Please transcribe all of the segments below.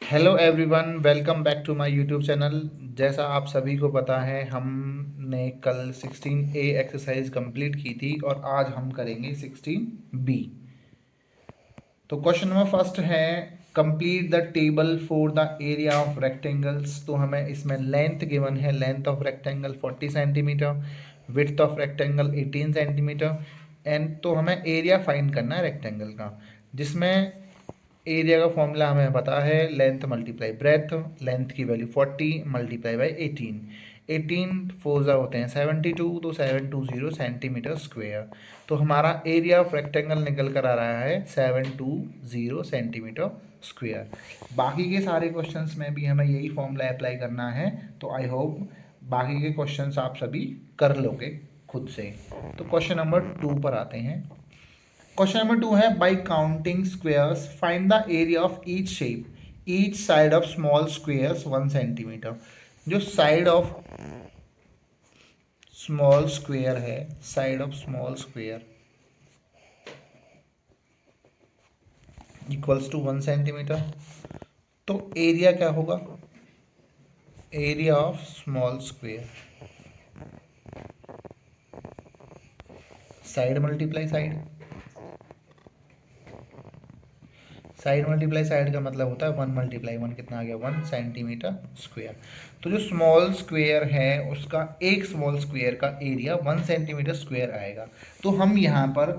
Hello everyone, welcome back to my YouTube channel. जैसा आप सभी को पता है, हमने कल 16A एक्सरसाइज कंप्लीट की थी और आज हम करेंगे 16B। तो क्वेश्चन नंबर फर्स्ट है, complete the table for the area of rectangles. तो हमें इसमें लेंथ गिवन है, length of rectangle 40 centimetre, width of rectangle 18 centimetre and तो हमें एरिया फाइंड करना है रेक्टेंगल का, जिसमें एरिया का फॉर्मूला हमें पता है, लेंथ मल्टीप्लाई ब्रेथ। लेंथ की वैल्यू 40 मल्टीप्लाई बाई 18, 18 फोर होते हैं 72, तो 720 सेंटीमीटर स्क्वेयर। तो हमारा एरिया ऑफ रेक्टेंगल निकल कर आ रहा है 720 सेंटीमीटर स्क्वेयर। बाकी के सारे क्वेश्चंस में भी हमें यही फॉर्मूला अप्लाई करना है, तो आई होप बाकी के क्वेश्चंस आप सभी कर लोगे खुद से। तो क्वेश्चन नंबर 2 पर आते हैं। क्वेश्चन नंबर 2 है, by counting squares find the area of each shape, each side of small squares 1 centimetre. जो साइड ऑफ स्मॉल स्क्वेयर है, side of small square equals to 1 centimetre, तो एरिया क्या होगा? Area of small square, side multiply side, side multiply side का मतलब होता है 1 multiply 1, कितना आ गया? 1 सेंटीमीटर स्क्वेयर। तो जो स्मॉल स्क्वेयर है उसका एक स्मॉल स्क्वेयर का एरिया 1 सेंटीमीटर स्क्वेयर आएगा। तो हम यहाँ पर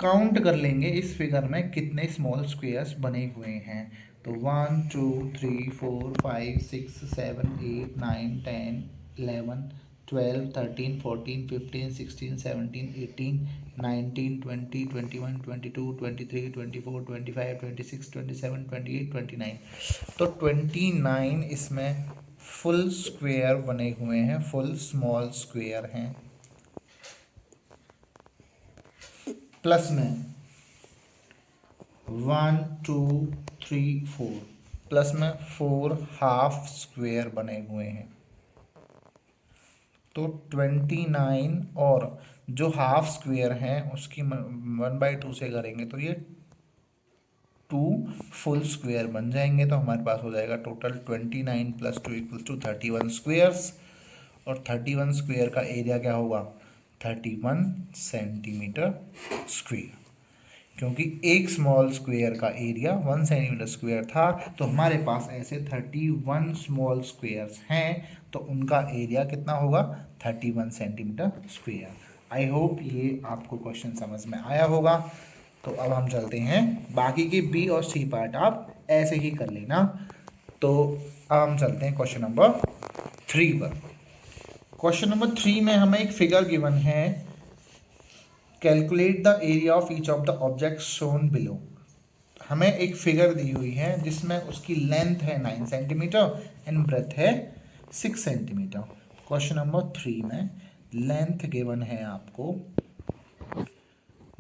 काउंट कर लेंगे इस फिगर में कितने स्मॉल स्क्वेयर्स बने हुए हैं। तो 1 2 3 4 5 6 7 8 9 10 11 12 13 14 15 16 17 18 19 20 21 22 23 24 25 26 27 28 29। तो 29 इसमें फुल स्क्वेयर बने हुए हैं, फुल स्मॉल स्क्वेयर हैं। प्लस में 1 2 3 4, प्लस में 4 हाफ स्क्वेयर बने हुए हैं। तो 29 और जो हाफ स्क्वेयर है उसकी 1/2 से करेंगे तो ये 2 फुल स्क्वेयर बन जाएंगे। तो हमारे पास हो जाएगा टोटल 29 + 2 = 31 स्क्वेयर्स। और 31 स्क्वेयर का एरिया क्या होगा? 31 सेंटीमीटर स्क्वेयर। क्योंकि एक स्मॉल स्क्वेयर का एरिया 1 सेंटीमीटर स्क्वेयर था, तो हमारे पास ऐसे 31 स्मॉल स्क्वेयर्स हैं, तो उनका एरिया कितना होगा? 31 सेंटीमीटर स्क्वेयर। आई होप ये आपको क्वेश्चन समझ में आया होगा। तो अब हम चलते हैं, बाकी के बी और सी पार्ट आप ऐसे ही कर लेना। तो अब हम चलते हैं क्वेश्चन नंबर 3 पर। क्वेश्चन नंबर 3 में हमें एक फिगर गिवन है, calculate the area of each of the object shown below. हमें एक फिगर दी हुई है जिसमें उसकी लेंथ है 9 सेंटीमीटर एंड ब्रेथ है 6 सेंटीमीटर। क्वेश्चन नंबर 3 में लेंथ गिवन है आपको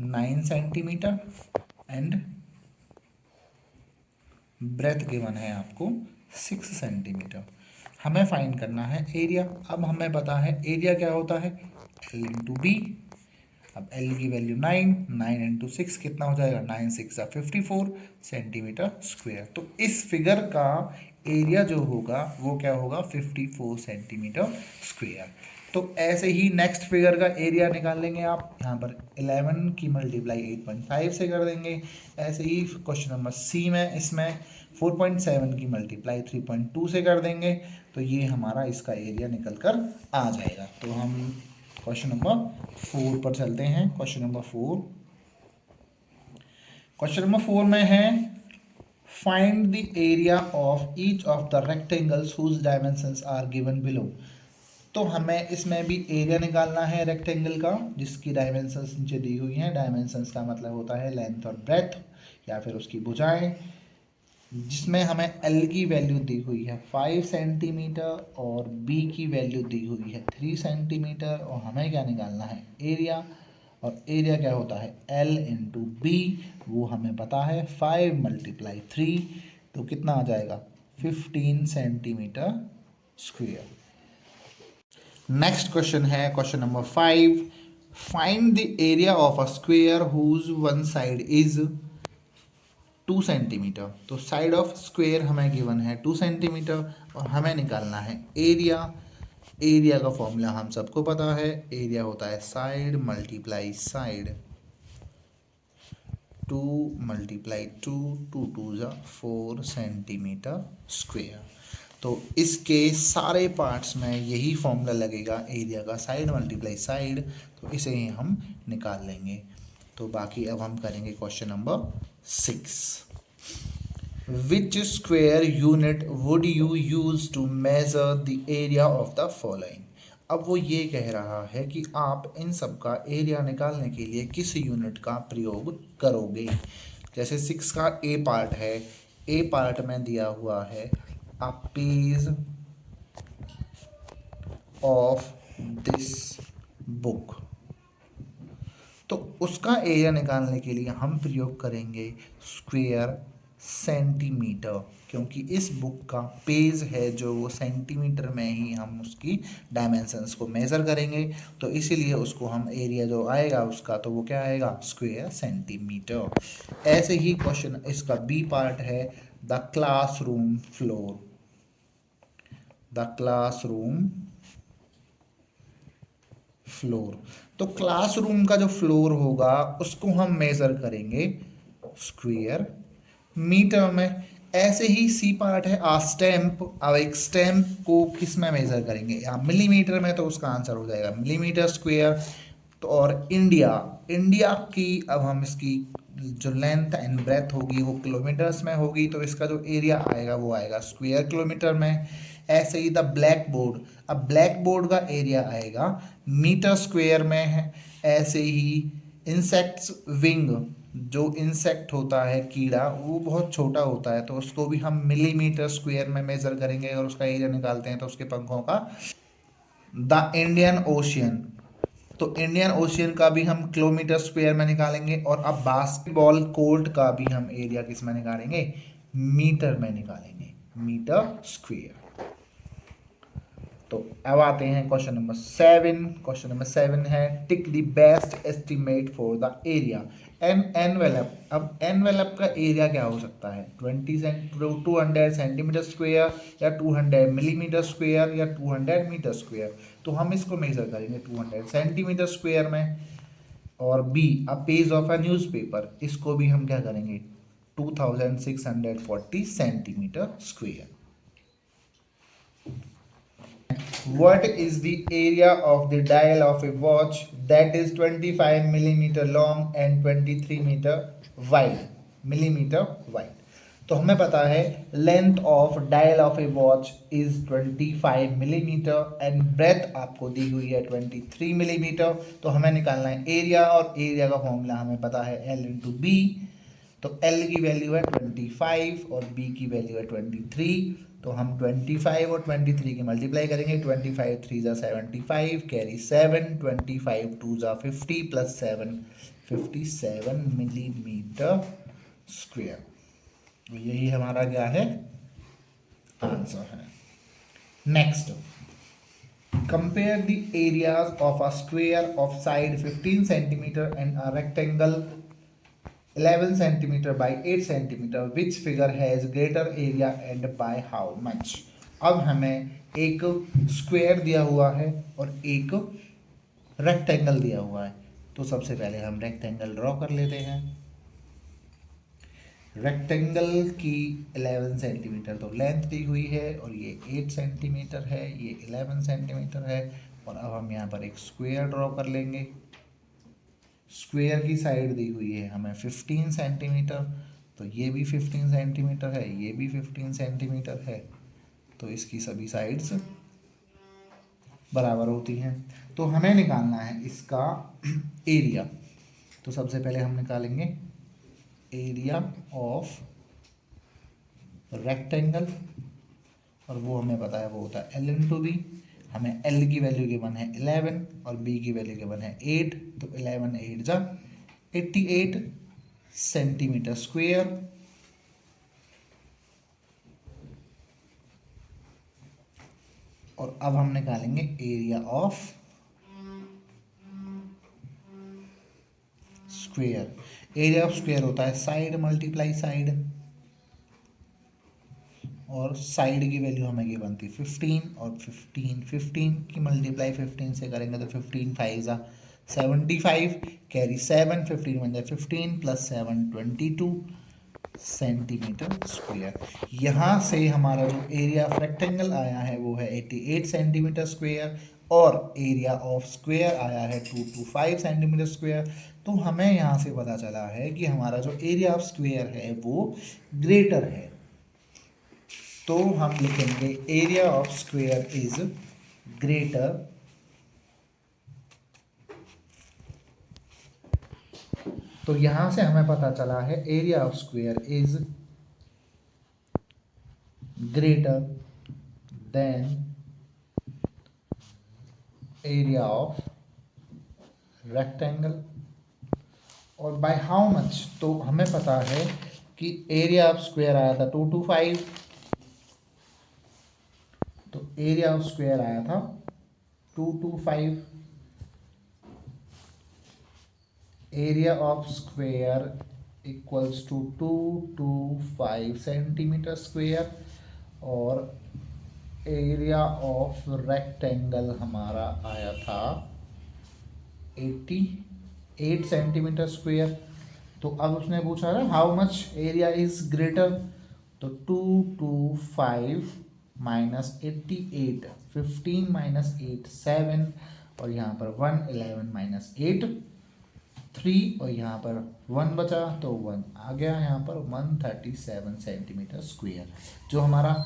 9 सेंटीमीटर एंड ब्रेथ गिवन है आपको 6 सेंटीमीटर। हमें फाइंड करना है एरिया। अब हमें पता है एरिया क्या होता है, L इंटू बी। अब L की वैल्यू 9, 9 इंटू 6 कितना हो जाएगा? 9 6 54 सेंटीमीटर स्क्वेयर। तो इस फिगर का एरिया जो होगा वो क्या होगा? 54 सेंटीमीटर स्क्वेयर। तो ऐसे ही नेक्स्ट फिगर का एरिया निकाल लेंगे आप। यहाँ पर 11 की मल्टीप्लाई 8.5 से कर देंगे। ऐसे ही क्वेश्चन नंबर सी में इसमें 4.7 की मल्टीप्लाई 3.2 से कर देंगे, तो ये हमारा इसका एरिया निकल कर आ जाएगा। तो हम क्वेश्चन नंबर 4 पर चलते हैं। क्वेश्चन नंबर 4, क्वेश्चन नंबर 4 में है, find the area of each of the rectangles whose dimensions are given below. तो हमें इसमें भी एरिया निकालना है रेक्टेंगल का, जिसकी डायमेंशंस नीचे दी हुई हैं। डायमेंशंस का मतलब होता है लेंथ और ब्रेथ या फिर उसकी भुजाएं, जिसमें हमें L की वैल्यू दी हुई है 5 सेंटीमीटर और B की वैल्यू दी हुई है 3 सेंटीमीटर। और हमें क्या निकालना है? एरिया। और एरिया क्या होता है? L इंटू बी, वो हमें पता है 5 मल्टीप्लाई 3, तो कितना आ जाएगा? 15 सेंटीमीटर स्क्वेयर। नेक्स्ट क्वेश्चन है question number 5, find the area of a square whose one side is 2 centimetre. तो साइड ऑफ स्क्वायर हमें गिवन है 2 सेंटीमीटर और हमें निकालना है एरिया। एरिया का फॉर्मूला हम सबको पता है, एरिया होता है साइड मल्टीप्लाई साइड, 2 मल्टीप्लाई 2, 2 2 जा 4 सेंटीमीटर स्क्वायर। तो इसके सारे पार्ट्स में यही फॉर्मूला लगेगा एरिया का, साइड मल्टीप्लाई साइड, तो इसे ही हम निकाल लेंगे। तो बाकी अब हम करेंगे question number 6। Which square unit would you use to measure the area of the following? अब वो ये कह रहा है कि आप इन सब का एरिया निकालने के लिए किस यूनिट का प्रयोग करोगे। जैसे 6 का ए पार्ट है, ए पार्ट में दिया हुआ है a page of this book, तो उसका एरिया निकालने के लिए हम प्रयोग करेंगे स्क्वायर सेंटीमीटर, क्योंकि इस बुक का पेज है जो वो सेंटीमीटर में ही हम उसकी डायमेंशंस को मेज़र करेंगे, तो इसीलिए उसको हम एरिया जो आएगा उसका तो वो क्या आएगा स्क्वायर सेंटीमीटर। ऐसे ही क्वेश्चन इसका बी पार्ट है the classroom floor, the classroom floor, तो क्लासरूम का जो फ्लोर होगा उसको हम मेज़र करेंगे स्क्वायर मीटर में। ऐसे ही सी पार्ट है आ स्टैम्प। अब एक स्टैम्प को किस में मेज़र करेंगे, या मिलीमीटर में, तो उसका आंसर हो जाएगा मिलीमीटर स्क्वायर। तो और इंडिया, इंडिया की अब हम इसकी जो लेंथ एंड ब्रेथ होगी वो किलोमीटर्स में होगी, तो इसका जो एरिया आएगा वो आएगा स्क्वायर किलोमीटर में। ऐसे ही द ब्लैक बोर्ड, अब ब्लैक बोर्ड का एरिया आएगा मीटर स्क्वायर में है। ऐसे ही इंसेक्ट्स विंग, जो इंसेक्ट होता है कीड़ा वो बहुत छोटा होता है, तो उसको भी हम मिलीमीटर स्क्वायर में मेजर करेंगे और उसका एरिया निकालते हैं तो उसके पंखों का। द इंडियन ओशियन, तो इंडियन ओशियन का भी हम किलोमीटर स्क्वायर में निकालेंगे। और अब बास्केटबॉल कोर्ट का भी हम एरिया किस में निकालेंगे मीटर में निकालेंगे, मीटर स्क्वायर। तो अब आते हैं क्वेश्चन नंबर 7। क्वेश्चन नंबर 7 है tick the best estimate for the area an envelope. अब एनवेलप का एरिया क्या हो सकता है 200 सेंटीमीटर स्क्वायर, या 200 मिलीमीटर स्क्वायर, या 200 मीटर स्क्वायर। तो हम इसको मेजर करेंगे 200 सेंटीमीटर स्क्वायर में। और be a page of a newspaper, इसको भी हम क्या करेंगे 2640 centimetre square. What is the area of the dial of a watch that is 25 millimeter long and 23 meter wide? millimeter wide. तो हमें पता है length of dial of a watch is 25 millimetre and breadth आपको दी हुई है 23 millimetre. तो हमें निकालना है एरिया, और एरिया का फॉर्मूला हमें पता है L इंटू बी। तो L की वैल्यू है 25 और B की वैल्यू है 23। तो हम 25 और 23 की मल्टीप्लाई करेंगे, 25 3 जा 75, कैरी 7, 25 2 जा 50 प्लस 7 57 मिलीमीटर स्क्वायर। तो यही हमारा क्या है आंसर है। Next, compare the areas of a square of side 15 centimetre and a rectangle 11 centimeter by 8 centimeter, which figure has greater area and by how much? अब हमें एक स्क्वायर दिया हुआ है और एक रेक्टेंगल दिया हुआ है, तो सबसे पहले हम रेक्टेंगल ड्रॉ कर लेते हैं। रेक्टेंगल की 11 सेंटीमीटर तो लेंथ दी हुई है, और ये 8 सेंटीमीटर है, ये 11 सेंटीमीटर है। और अब हम यहाँ पर एक स्क्वायर ड्रॉ कर लेंगे। स्क्वायर की साइड दी हुई है हमें 15 सेंटीमीटर, तो ये भी 15 सेंटीमीटर है, ये भी 15 सेंटीमीटर है, तो इसकी सभी साइड्स बराबर होती हैं। तो हमें निकालना है इसका एरिया। तो सबसे पहले हम निकालेंगे एरिया ऑफ रेक्टेंगल, और वो हमें पता है वो होता है L इंटू बी। हमें L की वैल्यू गिवन है 11 और B की वैल्यू गिवन है 8, तो 11 8 जा 88 सेंटीमीटर स्क्वायर। और अब हम निकालेंगे area of square. Area of square होता है साइड मल्टीप्लाई साइड, और साइड की वैल्यू हमें गिवन थी 15, और 15 की मल्टीप्लाई 15 से करेंगे तो 15 5 ज़ा 75, कैरी 7, 15 1 15 प्लस 7 22 सेंटीमीटर स्क्वायर। यहाँ से हमारा जो एरिया ऑफ रेक्टेंगल आया है वो है 88 सेंटीमीटर स्क्वायर, और एरिया ऑफ स्क्वायर आया है 225 सेंटीमीटर स्क्वायर। तो हमें यहाँ से पता चला है कि हमारा जो एरिया ऑफ स्क्वायर है वो ग्रेटर है। तो हम लिखेंगे area of square is greater तो यहां से हमें पता चला है area of square is greater than area of rectangle. और बाय हाउ मच, तो हमें पता है कि एरिया ऑफ स्क्वायर आया था 225, तो एरिया ऑफ स्क्वायर आया था 225, area of square equals to 225 centimetre square, और एरिया ऑफ रेक्टेंगल हमारा आया था 88 सेंटीमीटर स्क्वायर। तो अब उसने पूछा ना how much area is greater, तो 225 माइनस 88, 15 माइनस 8 7, और यहाँ पर 111 माइनस 8 3, और यहाँ पर 1 बचा तो 1 आ गया, यहाँ पर 137 सेंटीमीटर स्क्वायर। जो हमारा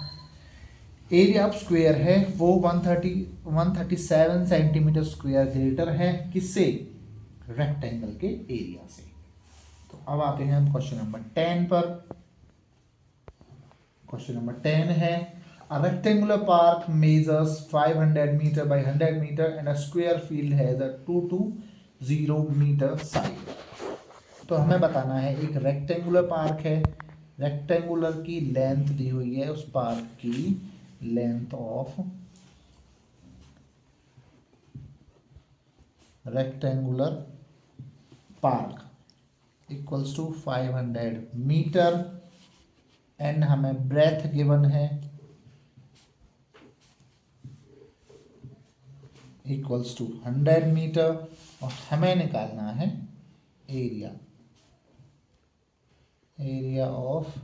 एरिया ऑफ स्क्वायर है वो 137 सेंटीमीटर स्क्वायर ग्रेटर है किससे, रेक्टेंगल के एरिया से। तो अब आते हैं हम क्वेश्चन नंबर 10 पर। क्वेश्चन नंबर 10 है a rectangular park measures 500 metre by 100 metre and a square field has a 220 metre side. तो हमें बताना है एक रेक्टेंगुलर पार्क है, रेक्टेंगुलर की लेंथ दी हुई है, उस पार्क की length of rectangular park equals to 500 metre, and हमें ब्रेथ गिवन है इक्वल्स टू 100 मीटर, और हमें निकालना है area, area of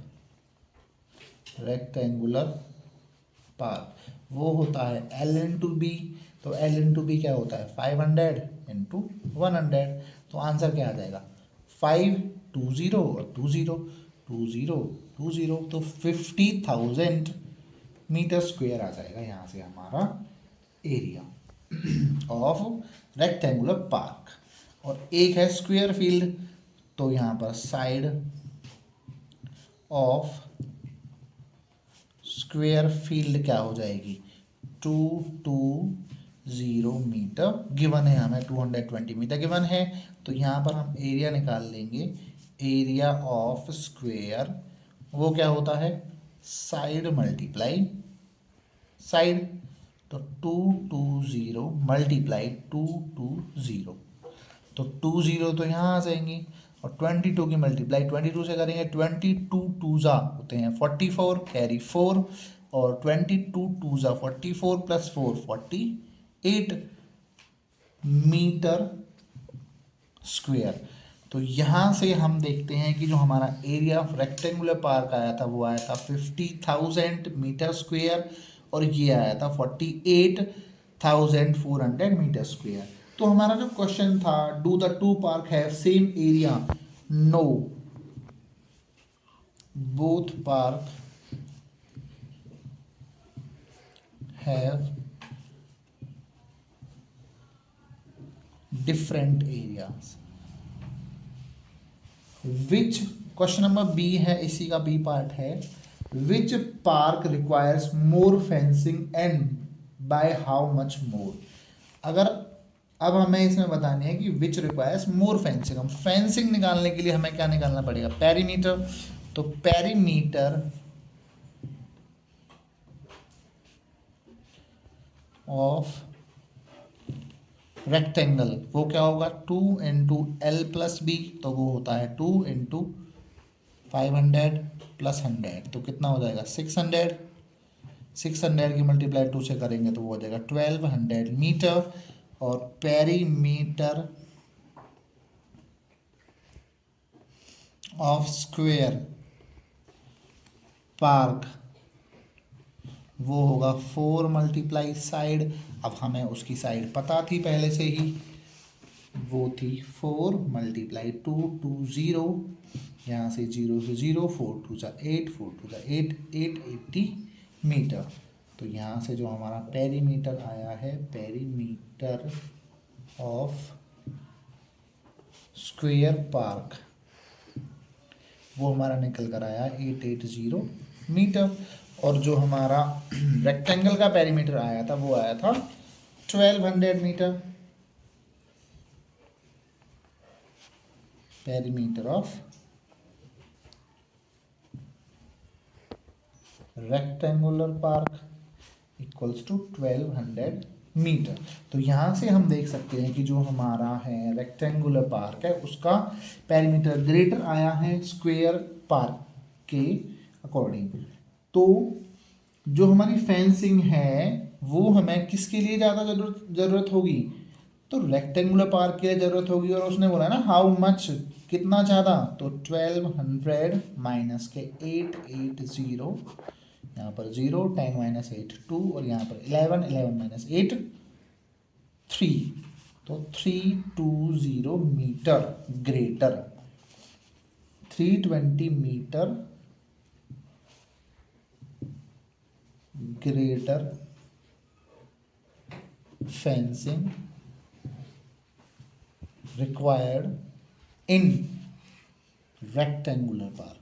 rectangular park वो होता है L इंटू बी। तो L इंटू बी क्या होता है 500 इंटू 100। तो आंसर क्या आ जाएगा 520 और 20 तो 50,000 मीटर स्क्वायर आ जाएगा यहाँ से हमारा एरिया ऑफ रेक्टेंगुलर पार्क। और एक है स्क्वायर फील्ड, तो यहाँ पर साइड ऑफ स्क्वायर फील्ड क्या हो जाएगी 220 मीटर गिवन है, हमें 220 मीटर गिवन है। तो यहाँ पर हम एरिया निकाल लेंगे, एरिया ऑफ स्क्वायर वो क्या होता है साइड मल्टीप्लाई साइड, तो 220 मल्टीप्लाई 220, तो 20 तो यहाँ आ जाएंगी, और 22 की मल्टीप्लाई 22 से करेंगे, 22 टूजा होते हैं 44, कैरी 4, और 22 टूजा 44 प्लस 4 48 मीटर स्क्वायर। तो यहाँ से हम देखते हैं कि जो हमारा एरिया ऑफ रेक्टेंगुलर पार्क आया था वो आया था 50,000 मीटर स्क्वायर, और ये आया था 48,400 मीटर स्क्वायर। तो हमारा जो क्वेश्चन था do the two park have same area, no, both park have different areas. Which, question number B है, इसी का बी पार्ट है, which park requires more fencing and by how much more. अगर अब हमें इसमें बतानी है कि विच रिक्वायर्स मोर फेंसिंग, हम फेंसिंग निकालने के लिए हमें क्या निकालना पड़ेगा पेरीमीटर। तो पेरीमीटर ऑफ रेक्टेंगल वो क्या होगा, 2 × L+B, तो वो होता है 2 × 500 + 100, तो कितना हो जाएगा 600। 600 की मल्टीप्लाई 2 से करेंगे तो वो हो जाएगा 1200 मीटर। और पेरीमीटर ऑफ स्क्वायर पार्क वो होगा 4 × साइड। अब हमें उसकी साइड पता थी पहले से ही, वो थी 4 × 2 20, यहाँ से 0 से 0, 4 2 ज़ा 8, 4 2 ज़ा 8, 880 मीटर। तो यहाँ से जो हमारा पेरीमीटर आया है, पेरीमीटर ऑफ स्क्वायर पार्क, वो हमारा निकल कर आया 880 मीटर। और जो हमारा रेक्टेंगल का पेरीमीटर आया था वो आया था 1200 metre. Perimeter of rectangular park equals to 1200 metre. तो यहाँ से हम देख सकते हैं कि जो हमारा है रेक्टेंगुलर पार्क है उसका पेरीमीटर ग्रेटर आया है स्क्वायर पार्क के अकॉर्डिंग। तो जो हमारी फेंसिंग है वो हमें किसके लिए ज़्यादा ज़रूरत होगी, तो रेक्टेंगुलर पार्क के लिए ज़रूरत होगी। और उसने बोला ना हाउ मच, कितना ज़्यादा, तो 1200 माइनस के 880, यहाँ पर 0, 10 - 8 2, और यहाँ पर 11, 11 - 8 3, तो 320 metre greater, 320 metre greater fencing required in rectangular park।